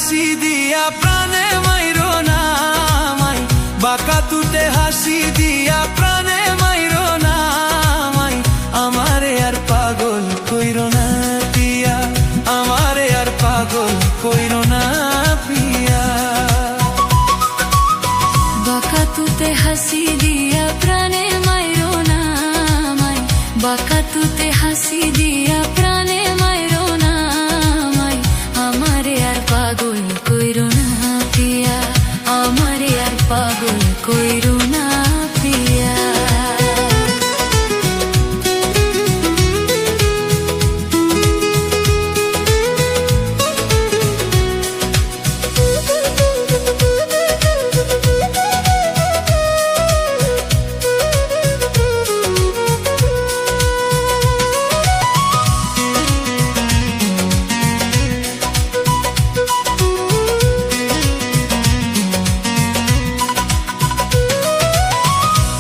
হাসি দিয়া প্রাণে মাইরো না আমায়, বাঁকা তুতে হাসি দিয়া প্রাণে মাইরো না আমায়। আমারে আর পাগল কইরো না পিয়া, আমারে আর পাগল কইরো না পিয়া। বাঁকা তুতে হাসি দিয়া প্রাণে মাইরো না আমায়, বাঁকা তুতে হাসি দিয়া প্রাণে মাইরো না আমায়। আমারে আর পাগল কইরো না পিয়া, আমারে আর পাগল কইরো না পিয়া।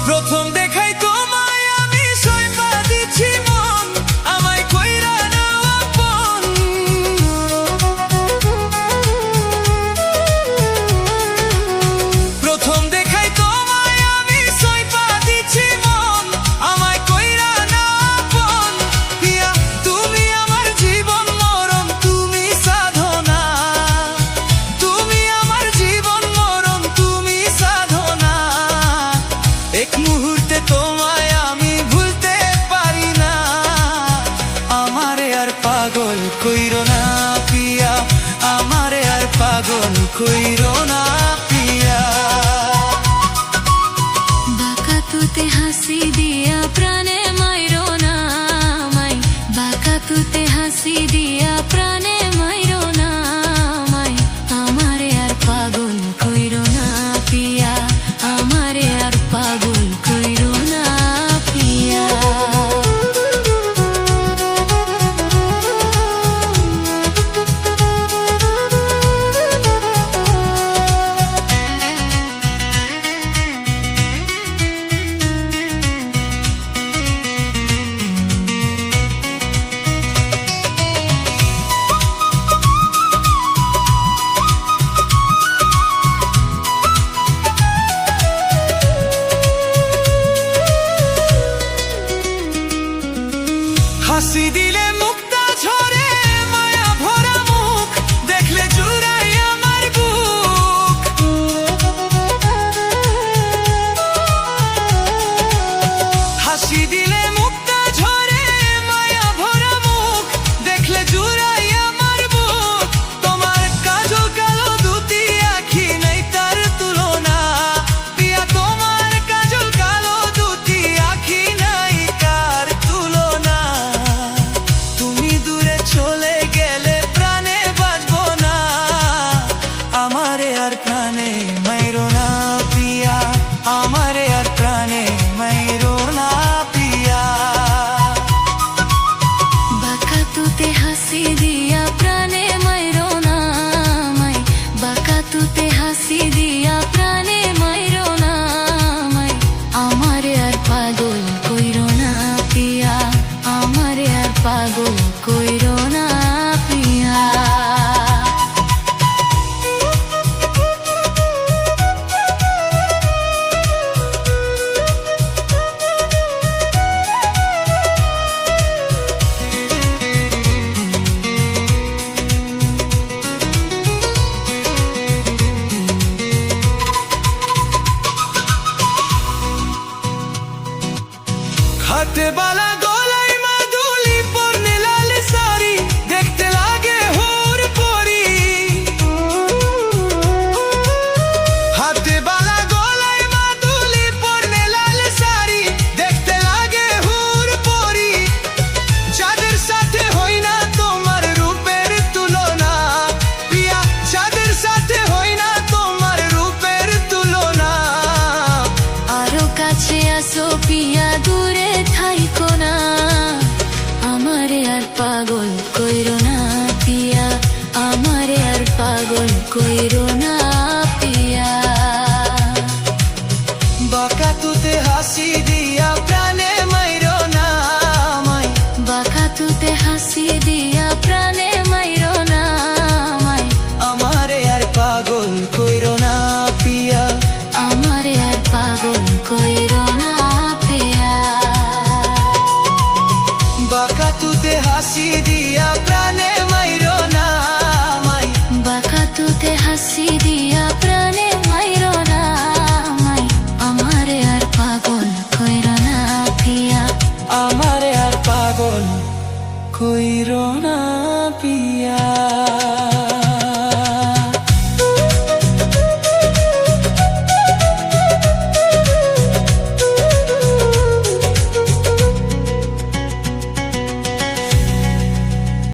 প্রথম দেখাই তোমায় আমি সইপা দিছি মন, আমায় কইরা নাও আপন। প্রথম দেখাই তোমায় আমি সইপা দিছি মন, আমায় কইরা নাও আপন। পিয়া তুমি আমার জীবন মরণ, তুমি সাধনা, তুমি আমার জীবন মরণ, তুমি সাধনা। এক মুহূর্তে তোমায় আমি ভুলতে পারি না, আমারে আর পাগল কইরো না পিয়া, আমারে আর পাগল কইরো না পিয়া। বাঁকা তুতে হাসি দিয়া প্রাণে মাইরো না আমায়, বাঁকা তুতে হাসি দিয়া প্রাণে মাইরো না আমায়। আমারে আর পাগল কইরো না পিয়া, আমারে আর পাগল কইরো না পিয়া। হাসি দিলে মুক্তা ঝরে, মায়া ভরা মুখ দেখলে জুড়াই আমার বুক। হাসি দিলে মুক্তা ঝরে, মায়া ভরা মুখ দেখলে জুড়াই আমার বুক। তোমার কাজল কালো দুটি আখি নাই তার তুলনা, পিয়া তোমার কাজল কালো দুটি আখি নাই কার তুলনা। তুমি দূরে চলে গেলে প্রাণে বাঁচবো না, আমারে আর প্রাণে মাইরো না পিয়া, আমারে আর প্রাণে মাইরো না পিয়া। বাঁকা তুতে হাসি দিয়া প্রাণে মাইরো না আমায়, বাঁকা তুতে হাসি দিয়া প্রাণে মাইরো না আমায়। আমারে আর পাগল কইরো না পিয়া, আমারে আর পাগল কইরো না পিয়া। হাতে বালা গলায় মাদুলি পরনে লাল শাড়ি, দেখতে লাগে হুর পরি। হাতে বালা গলায় মাদুলি পরনে লাল শাড়ি, দেখতে লাগে হুর পরি। যাদের সাথে হই না তোমার রূপের তুলনা, পিয়া যাদের সাথে হই না তোমার রূপের তুলনা। আরো কাছে আসো পিয়া, দূরে থাইকো না, আমারে আর পাগল কইরো না পিয়া, আমারে আর পাগল কইরো না পিয়া। বাঁকা তুতে হাসি দিয়া প্রাণে মাইরো না আমায়, বাঁকা তুতে হাসি দিয়া প্রাণে মাইরো না আমায়। আমারে কইরো না পিয়া।